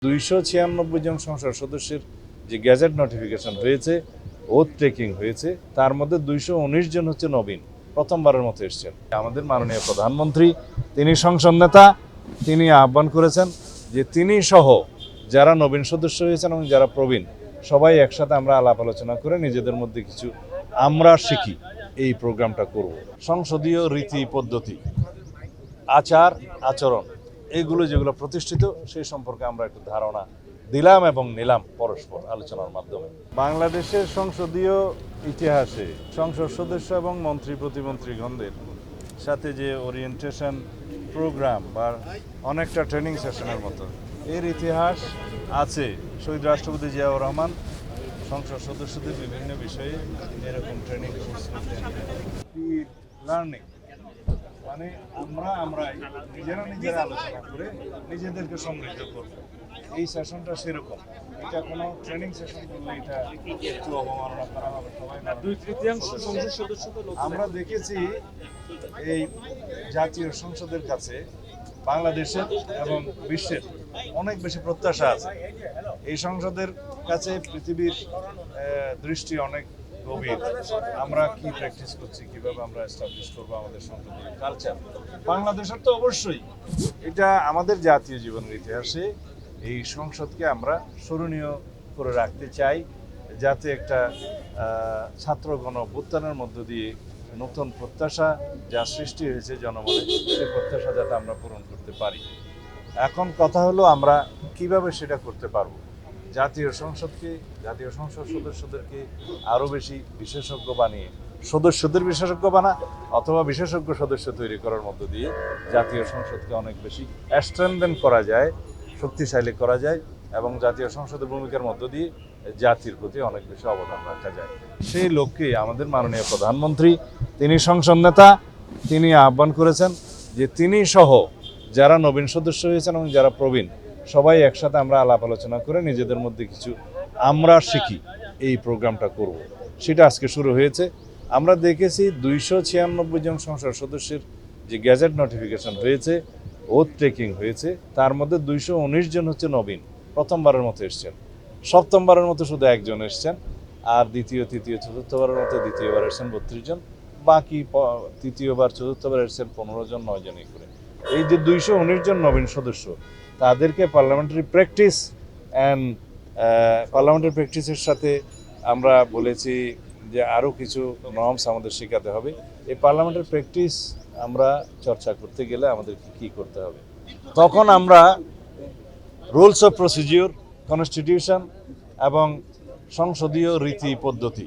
296 জন সংসদ সদস্যের যে গ্যাজেট নোটিফিকেশন হয়েছে, ওথ টেকিং হয়েছে, তার মধ্যে 219 জন হচ্ছে নবীন, প্রথমবারের মতো এসেছেন। আমাদের মাননীয় প্রধানমন্ত্রী, তিনি সংসদ নেতা, তিনি আহ্বান করেছেন যে তিনি সহ যারা নবীন সদস্য হয়েছেন এবং যারা প্রবীণ, সবাই একসাথে আমরা আলাপ আলোচনা করে নিজেদের মধ্যে কিছু আমরা শিখি, এই প্রোগ্রামটা করব। সংসদীয় রীতি পদ্ধতি, আচার আচরণ, এগুলো যেগুলো প্রতিষ্ঠিত, সেই সম্পর্কে আমরা একটু ধারণা দিলাম এবং নিলাম পরস্পর আলোচনার মাধ্যমে। বাংলাদেশের সংসদীয় ইতিহাসে সংসদ সদস্য এবং মন্ত্রী প্রতিমন্ত্রীগণদের সাথে যে ওরিয়েন্টেশন প্রোগ্রাম বা অনেকটা ট্রেনিং সেশনের মতো এর ইতিহাস আছে। শহীদ রাষ্ট্রপতি জিয়াউর রহমান সংসদ সদস্যদের বিভিন্ন বিষয়ে এরকম ট্রেনিং কোর্স লার্নিং, মানে আমরাই নিজেরা আলোচনা করে নিজেদেরকে সমৃদ্ধ করব। এই সেশনটা সেরকম, এটা কোনো ট্রেনিং সেশন করলে এটা একটু অবমাননা করা হবে। সবাই 2/3 সংসদ সদস্য আমরা দেখেছি এই জাতীয় সংসদের কাছে বাংলাদেশের এবং বিশ্বের অনেক বেশি প্রত্যাশা আছে। এই সংসদের কাছে পৃথিবীর দৃষ্টি অনেক গভীর। আমরা কি প্র্যাকটিস করছি, কিভাবে আমরা এস্টাবলিশ করবো আমাদের সংসদীয় কালচার। বাংলাদেশের তো অবশ্যই এটা আমাদের জাতীয় জীবনের ইতিহাসে এই সংসদকে আমরা স্মরণীয় করে রাখতে চাই, যাতে একটা ছাত্র গণ অভ্যুত্থানের মধ্য দিয়ে নতুন প্রত্যাশা যা সৃষ্টি হয়েছে জনমনে, সেই প্রত্যাশা যাতে আমরা পূরণ করতে পারি। এখন কথা হলো আমরা কিভাবে সেটা করতে পারবো। জাতীয় সংসদ সদস্যদেরকে আরও বেশি বিশেষজ্ঞ বানিয়ে সদস্যদের বিশেষজ্ঞ বানা অথবা বিশেষজ্ঞ সদস্য তৈরি করার মধ্য দিয়ে জাতীয় সংসদকে অনেক বেশি স্ট্রেনথেন করা যায়, শক্তিশালী করা যায় এবং জাতীয় সংসদের ভূমিকার মধ্য দিয়ে জাতির প্রতি অনেক বেশি অবদান রাখা যায়। সেই লক্ষ্যে আমাদের মাননীয় প্রধানমন্ত্রী, তিনি সংসদ নেতা, তিনি আহ্বান করেছেন যে তিনি সহ যারা নবীন সদস্য হয়েছেন এবং যারা প্রবীণ, সবাই একসাথে আমরা আলাপ আলোচনা করে নিজেদের মধ্যে কিছু আমরা শিখি, এই প্রোগ্রামটা করব। সেটা আজকে শুরু হয়েছে। আমরা দেখেছি 296 জন সংসদ সদস্যের যে গ্যাজেট নোটিফিকেশন হয়েছে, ওথ টেকিং হয়েছে, তার মধ্যে 219 জন হচ্ছে নবীন, প্রথমবারের মতো এসছেন। সপ্তমবারের মতো শুধু একজন এসছেন, আর দ্বিতীয় তৃতীয় চতুর্থবারের মতো দ্বিতীয়বার এসছেন 32 জন, বাকি তৃতীয়বার চতুর্থবার এসছেন 15 জন, 9 জনই করে। এই যে 219 জন নবীন সদস্য, তাদেরকে পার্লামেন্টারি প্র্যাকটিসের সাথে আমরা বলেছি যে আরও কিছু নর্মস আমাদের শেখাতে হবে। এই পার্লামেন্টারি প্র্যাকটিস আমরা চর্চা করতে গেলে আমাদেরকে কী করতে হবে, তখন আমরা রুলস অফ প্রসিডিওর, কনস্টিটিউশন এবং সংসদীয় রীতি পদ্ধতি,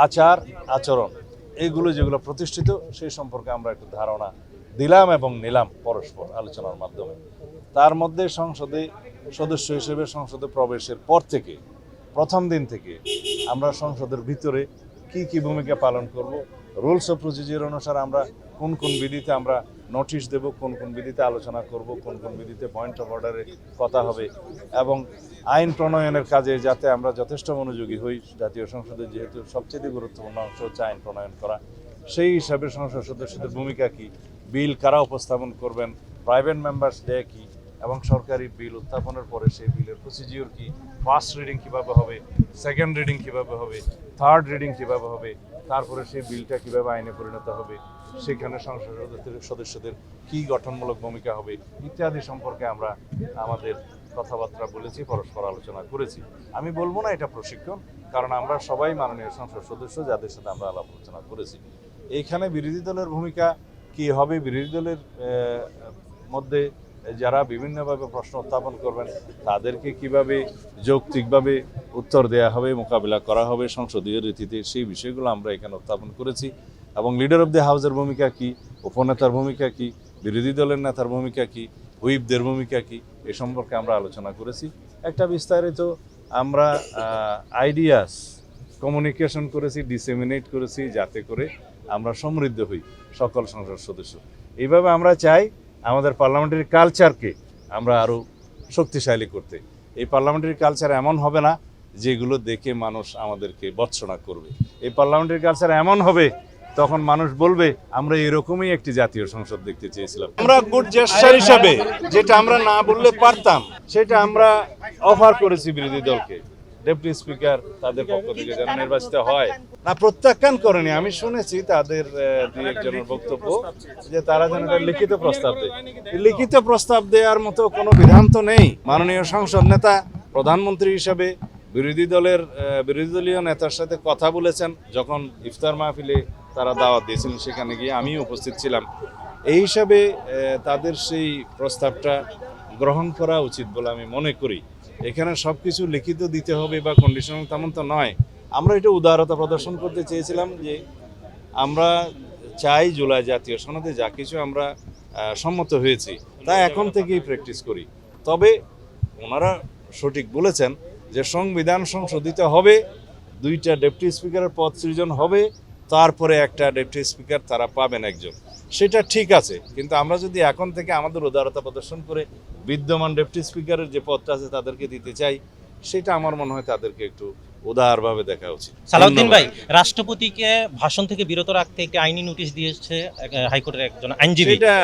আচার আচরণ, এগুলো যেগুলো প্রতিষ্ঠিত, সেই সম্পর্কে আমরা একটু ধারণা দিলাম এবং নিলাম পরস্পর আলোচনার মাধ্যমে। তার মধ্যে সংসদে সদস্য হিসেবে সংসদে প্রবেশের পর থেকে, প্রথম দিন থেকে আমরা সংসদের ভিতরে কি ভূমিকা পালন করব, রুলস অফ প্রসিডিওর অনুসারে আমরা কোন বিধিতে আমরা নোটিশ দেব, কোন বিধিতে আলোচনা করব, কোন বিধিতে পয়েন্ট অফ অর্ডারে কথা হবে, এবং আইন প্রণয়নের কাজে যাতে আমরা যথেষ্ট মনোযোগী হই। জাতীয় সংসদের যেহেতু সবচেয়ে গুরুত্বপূর্ণ অংশ হচ্ছে আইন প্রণয়ন করা, সেই হিসাবে সংসদ সদস্যদের ভূমিকা কী, বিল কারা উপস্থাপন করবেন, প্রাইভেট মেম্বার্স ডে কী, এবং সরকারি বিল উত্থাপনের পরে সেই বিলের প্রসিডিওর কী, ফার্স্ট রিডিং কীভাবে হবে, সেকেন্ড রিডিং কীভাবে হবে, থার্ড রিডিং কীভাবে হবে, তারপরে সেই বিলটা কীভাবে আইনে পরিণত হবে, সেখানে সংসদ সদস্যদের কী গঠনমূলক ভূমিকা হবে ইত্যাদি সম্পর্কে আমরা আমাদের কথাবার্তা বলেছি, পরস্পর আলোচনা করেছি। আমি বলবো না এটা প্রশিক্ষণ, কারণ আমরা সবাই মাননীয় সংসদ সদস্য যাদের সাথে আমরা আলাপ আলোচনা করেছি। এইখানে বিরোধী দলের ভূমিকা কী হবে, বিরোধী দলের মধ্যে যারা বিভিন্নভাবে প্রশ্ন উত্থাপন করবেন তাদেরকে কিভাবে যৌক্তিকভাবে উত্তর দেওয়া হবে, মোকাবিলা করা হবে সংসদীয় রীতিতে, সেই বিষয়গুলো আমরা এখানে উত্থাপন করেছি। এবং লিডার অফ দ্য হাউসের ভূমিকা কী, উপনেতার ভূমিকা কী, বিরোধী দলের নেতার ভূমিকা কী, হুইপদের ভূমিকা কী, এ সম্পর্কে আমরা আলোচনা করেছি। একটা বিস্তারিত আমরা আইডিয়াস কমিউনিকেশন করেছি, ডিসেমিনেট করেছি, যাতে করে আমরা সমৃদ্ধ হই সকল সংসদ সদস্য। এইভাবে আমরা চাই আমাদের পার্লামেন্টারি কালচারকে আমরা আরও শক্তিশালী করতে। এই পার্লামেন্টারি কালচার এমন হবে না যেগুলো দেখে মানুষ আমাদেরকে ভর্ৎসনা করবে। এই পার্লামেন্টারি কালচার এমন হবে তখন মানুষ বলবে আমরা এরকমই একটি জাতীয় সংসদ দেখতে চেয়েছিলাম। আমরা গুড জেস্টার হিসাবে যেটা আমরা না বললে পারতাম সেটা আমরা অফার করেছি বিরোধী দলকে। ডেপুটি স্পিকার তাদের পক্ষ থেকে যেন নির্বাচিত হয়, না প্রত্যাখ্যান করেনি। আমি শুনেছি তাদের দুই একজনের বক্তব্য যে তারা যেন একটা লিখিত প্রস্তাব দেয়। লিখিত প্রস্তাব দেওয়ার মতো কোনো বিধান তো নেই। মাননীয় সংসদ নেতা প্রধানমন্ত্রী হিসাবে বিরোধী দলীয় নেতার সাথে কথা বলেছেন, যখন ইফতার মাহফিলে তারা দাওয়াত দিয়েছিলেন সেখানে গিয়ে আমিও উপস্থিত ছিলাম। এই হিসাবে তাদের সেই প্রস্তাবটা গ্রহণ করা উচিত বলে আমি মনে করি। এখানে সব কিছু লিখিত দিতে হবে বা কন্ডিশনাল তেমন তো নয়। আমরা এটা উদারতা প্রদর্শন করতে চেয়েছিলাম যে আমরা চাই জুলাই জাতীয় সনদে যা কিছু আমরা সম্মত হয়েছি তা এখন থেকেই প্র্যাকটিস করি। তবে ওনারা সঠিক বলেছেন যে সংবিধান সংশোধিত হবে, 2টা ডেপুটি স্পিকারের পদ সৃজন হবে, তারপরে একটা ডেপুটি স্পিকার তারা পাবেন একজন, সেটা ঠিক আছে। কিন্তু আমরা যদি এখন থেকে আমাদের উদারতা প্রদর্শন করে বিদ্যমান ডেপুটি স্পিকারের যে পদটা আছে তাদেরকে দিতে চাই, সেটা আমার মনে হয় তাদেরকে একটু উদারভাবে দেখা উচিত। সালাউদ্দিন ভাই, রাষ্ট্রপতিকে ভাষণ থেকে বিরত রাখতে একটি আইনি নোটিশ দিয়েছে হাইকোর্টের একজন আইনজীবী। সেটা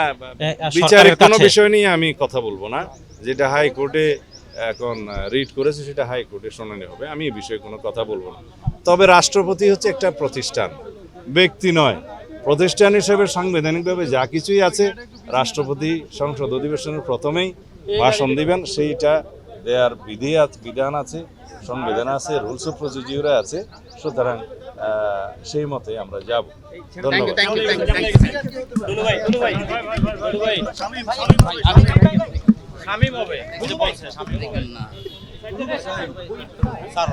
বিচারের কোনো বিষয় নিয়ে আমি কথা বলবো না। যেটা হাইকোর্টে এখন রিট করেছে সেটা হাইকোর্টে শুনানি হবে, আমি এই বিষয়ে কোনো কথা বলবো না। তবে রাষ্ট্রপতি হচ্ছে একটা প্রতিষ্ঠান, ব্যক্তি নয়। প্রতিষ্ঠান হিসেবে সাংবিধানিকভাবে যা কিছুই আছে, রাষ্ট্রপতি সংসদ অধিবেশনের প্রথমেই ভাষণ দিবেন, সেইটা দেয়ার বিধান আছে, সংবিধান আছে, রুলস অফ প্রসিডিউর আছে। সুতরাং সেই মতে আমরা যাব। ধন্যবাদ। শামীম হবে বুঝে বলছে শামীম না স্যার